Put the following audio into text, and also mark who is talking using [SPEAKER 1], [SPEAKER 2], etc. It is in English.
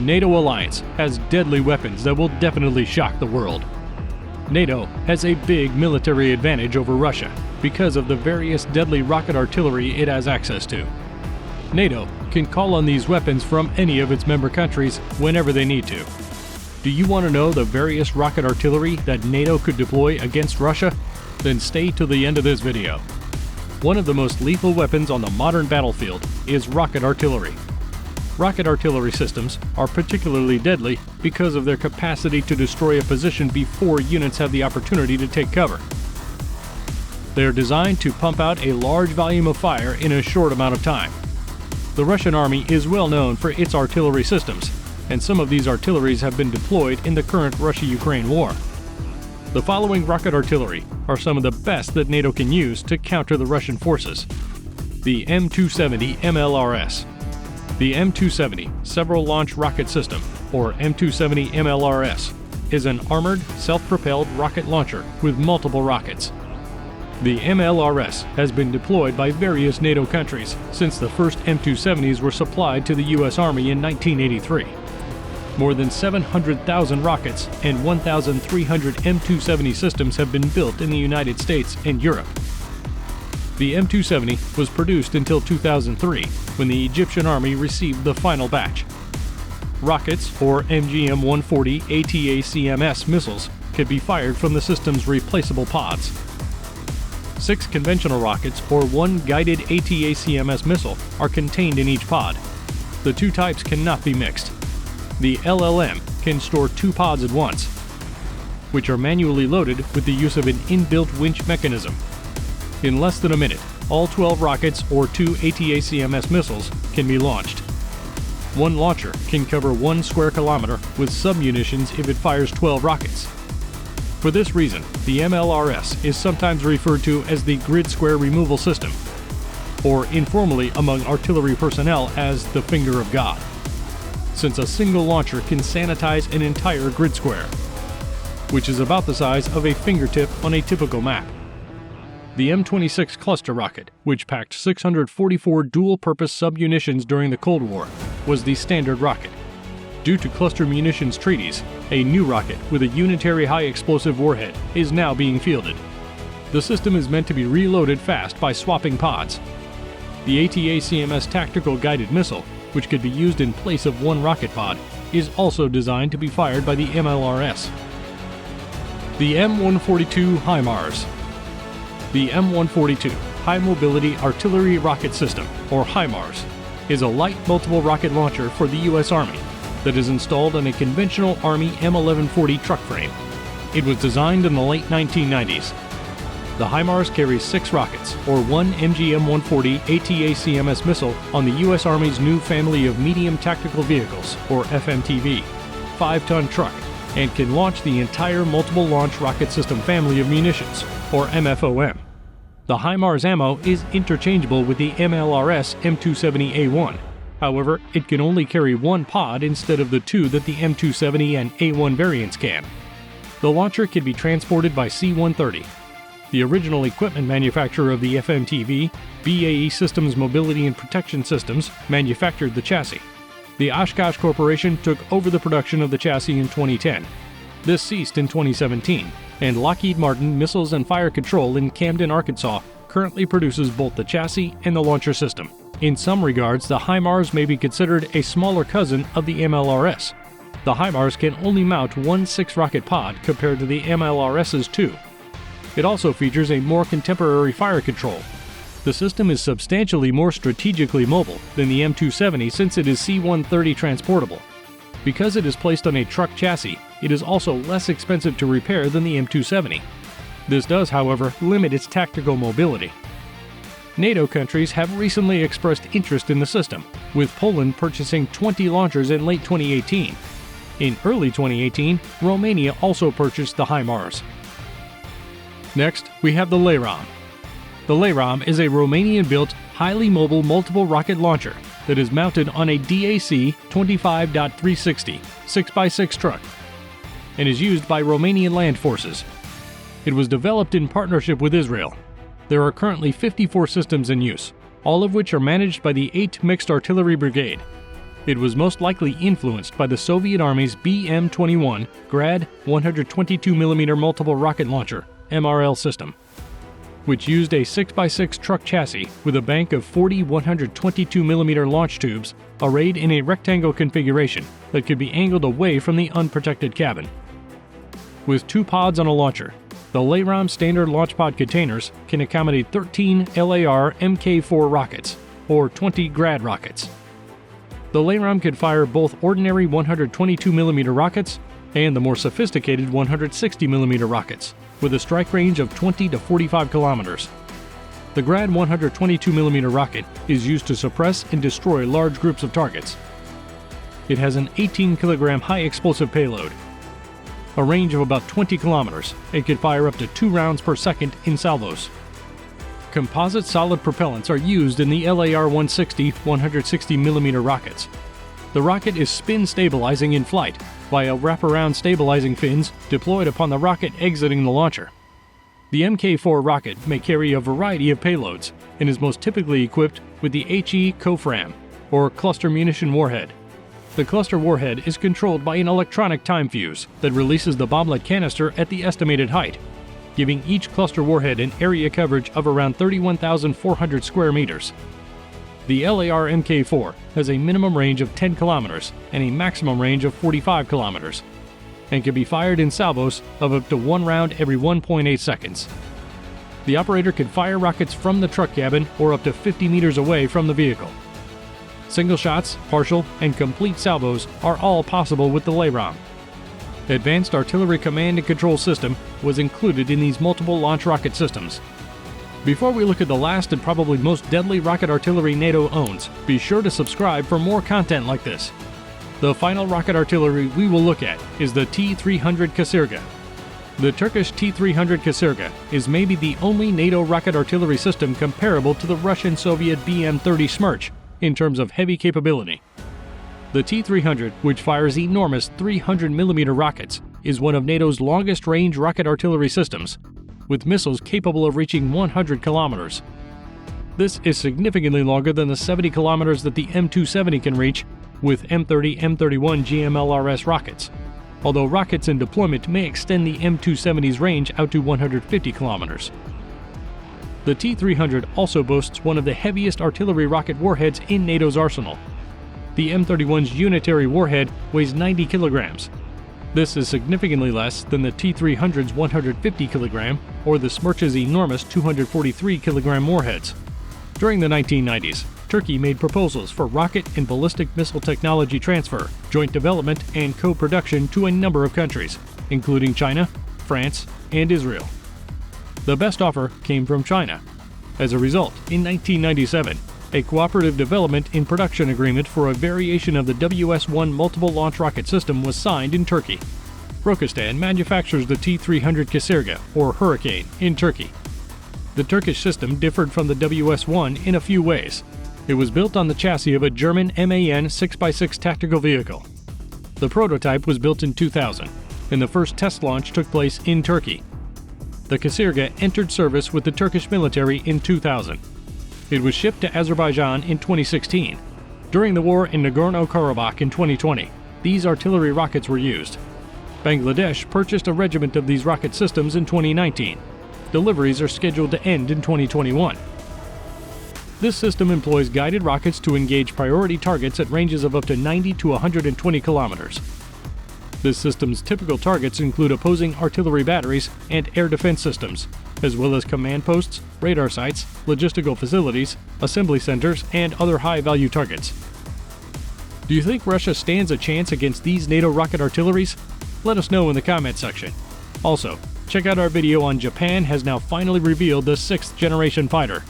[SPEAKER 1] NATO alliance has deadly weapons that will definitely shock the world. NATO has a big military advantage over Russia because of the various deadly rocket artillery it has access to. NATO can call on these weapons from any of its member countries whenever they need to. Do you want to know the various rocket artillery that NATO could deploy against Russia? Then stay to the end of this video. One of the most lethal weapons on the modern battlefield is rocket artillery. Rocket artillery systems are particularly deadly because of their capacity to destroy a position before units have the opportunity to take cover. They are designed to pump out a large volume of fire in a short amount of time. The Russian army is well known for its artillery systems, and some of these artilleries have been deployed in the current Russia-Ukraine war. The following rocket artillery are some of the best that NATO can use to counter the Russian forces. The M270 MLRS. The M270 Several Launch Rocket System, or M270 MLRS, is an armored, self-propelled rocket launcher with multiple rockets. The MLRS has been deployed by various NATO countries since the first M270s were supplied to the U.S. Army in 1983. More than 700,000 rockets and 1,300 M270 systems have been built in the United States and Europe. The M270 was produced until 2003, when the Egyptian army received the final batch. Rockets, or MGM-140 ATACMS missiles, could be fired from the system's replaceable pods. 6 conventional rockets or 1 guided ATACMS missile are contained in each pod. The two types cannot be mixed. The LLM can store 2 pods at once, which are manually loaded with the use of an inbuilt winch mechanism. In less than a minute, all 12 rockets or 2 ATACMS missiles can be launched. One launcher can cover 1 square kilometer with submunitions if it fires 12 rockets. For this reason, the MLRS is sometimes referred to as the grid square removal system, or informally among artillery personnel as the finger of God, since a single launcher can sanitize an entire grid square, which is about the size of a fingertip on a typical map. The M26 cluster rocket, which packed 644 dual-purpose submunitions during the Cold War, was the standard rocket. Due to cluster munitions treaties, a new rocket with a unitary high-explosive warhead is now being fielded. The system is meant to be reloaded fast by swapping pods. The ATACMS tactical guided missile, which could be used in place of 1 rocket pod, is also designed to be fired by the MLRS. The M142 HIMARS. The M142 High Mobility Artillery Rocket System, or HIMARS, is a light multiple rocket launcher for the U.S. Army that is installed on a conventional Army M1140 truck frame. It was designed in the late 1990s. The HIMARS carries 6 rockets, or 1 MGM-140 ATACMS missile on the U.S. Army's new family of Medium Tactical Vehicles, or FMTV, 5-ton truck, and can launch the entire Multiple Launch Rocket System family of munitions, or MFOM. The HIMARS ammo is interchangeable with the MLRS M270A1. However, it can only carry 1 pod instead of the 2 that the M270 and A1 variants can. The launcher can be transported by C-130. The original equipment manufacturer of the FMTV, BAE Systems Mobility and Protection Systems, manufactured the chassis. The Oshkosh Corporation took over the production of the chassis in 2010. This ceased in 2017, and Lockheed Martin Missiles and Fire Control in Camden, Arkansas, currently produces both the chassis and the launcher system. In some regards, the HIMARS may be considered a smaller cousin of the MLRS. The HIMARS can only mount 1 6-rocket pod compared to the MLRS's 2. It also features a more contemporary fire control. The system is substantially more strategically mobile than the M270 since it is C-130 transportable. Because it is placed on a truck chassis, it is also less expensive to repair than the M270. This does, however, limit its tactical mobility. NATO countries have recently expressed interest in the system, with Poland purchasing 20 launchers in late 2018. In early 2018, Romania also purchased the HIMARS. Next, we have the LARAM. The LARAM is a Romanian-built, highly mobile multiple rocket launcher that is mounted on a DAC 25.360 6x6 truck and is used by Romanian land forces. It was developed in partnership with Israel. There are currently 54 systems in use, all of which are managed by the 8th Mixed Artillery Brigade. It was most likely influenced by the Soviet Army's BM-21 Grad 122mm multiple rocket launcher (MRL) system, which used a 6x6 truck chassis with a bank of 40 122mm launch tubes arrayed in a rectangle configuration that could be angled away from the unprotected cabin. With 2 pods on a launcher, the LAROM standard launch pod containers can accommodate 13 LAR Mk4 rockets, or 20 Grad rockets. The LAROM could fire both ordinary 122mm rockets and the more sophisticated 160mm rockets, with a strike range of 20 to 45 kilometers. The Grad 122mm rocket is used to suppress and destroy large groups of targets. It has an 18-kilogram high-explosive payload, a range of about 20 kilometers, and can fire up to 2 rounds per second in salvos. Composite solid propellants are used in the LAR-160 160mm rockets. The rocket is spin stabilizing in flight via wraparound stabilizing fins deployed upon the rocket exiting the launcher. The Mk4 rocket may carry a variety of payloads and is most typically equipped with the HE COFRAM, or Cluster Munition Warhead. The cluster warhead is controlled by an electronic time fuse that releases the bomblet canister at the estimated height, giving each cluster warhead an area coverage of around 31,400 square meters. The LAR Mk4 has a minimum range of 10 kilometers and a maximum range of 45 kilometers, and can be fired in salvos of up to 1 round every 1.8 seconds. The operator can fire rockets from the truck cabin or up to 50 meters away from the vehicle. Single shots, partial, and complete salvos are all possible with the LAROM. Advanced Artillery Command and Control System was included in these multiple launch rocket systems. Before we look at the last and probably most deadly rocket artillery NATO owns, be sure to subscribe for more content like this. The final rocket artillery we will look at is the T-300 Kasirga. The Turkish T-300 Kasirga is maybe the only NATO rocket artillery system comparable to the Russian-Soviet BM-30 Smerch in terms of heavy capability. The T-300, which fires enormous 300mm rockets, is one of NATO's longest-range rocket artillery systems, with missiles capable of reaching 100 kilometers. This is significantly longer than the 70 kilometers that the M270 can reach with M30, M31 GMLRS rockets, although rockets in deployment may extend the M270's range out to 150 kilometers. The T-300 also boasts one of the heaviest artillery rocket warheads in NATO's arsenal. The M31's unitary warhead weighs 90 kilograms. This is significantly less than the T-300's 150 kilogram or the Smerch's enormous 243 kilogram warheads. During the 1990s, Turkey made proposals for rocket and ballistic missile technology transfer, joint development, and co-production to a number of countries, including China, France, and Israel. The best offer came from China. As a result, in 1997, a cooperative development and production agreement for a variation of the WS-1 multiple launch rocket system was signed in Turkey. Rokistan manufactures the T-300 Kasirga, or Hurricane, in Turkey. The Turkish system differed from the WS-1 in a few ways. It was built on the chassis of a German MAN 6x6 tactical vehicle. The prototype was built in 2000, and the first test launch took place in Turkey. The Kasirga entered service with the Turkish military in 2000. It was shipped to Azerbaijan in 2016. During the war in Nagorno-Karabakh in 2020, these artillery rockets were used. Bangladesh purchased a regiment of these rocket systems in 2019. Deliveries are scheduled to end in 2021. This system employs guided rockets to engage priority targets at ranges of up to 90 to 120 kilometers. This system's typical targets include opposing artillery batteries and air defense systems, as well as command posts, radar sites, logistical facilities, assembly centers, and other high-value targets. Do you think Russia stands a chance against these NATO rocket artilleries? Let us know in the comment section. Also, check out our video on Japan has now finally revealed the 6th generation fighter.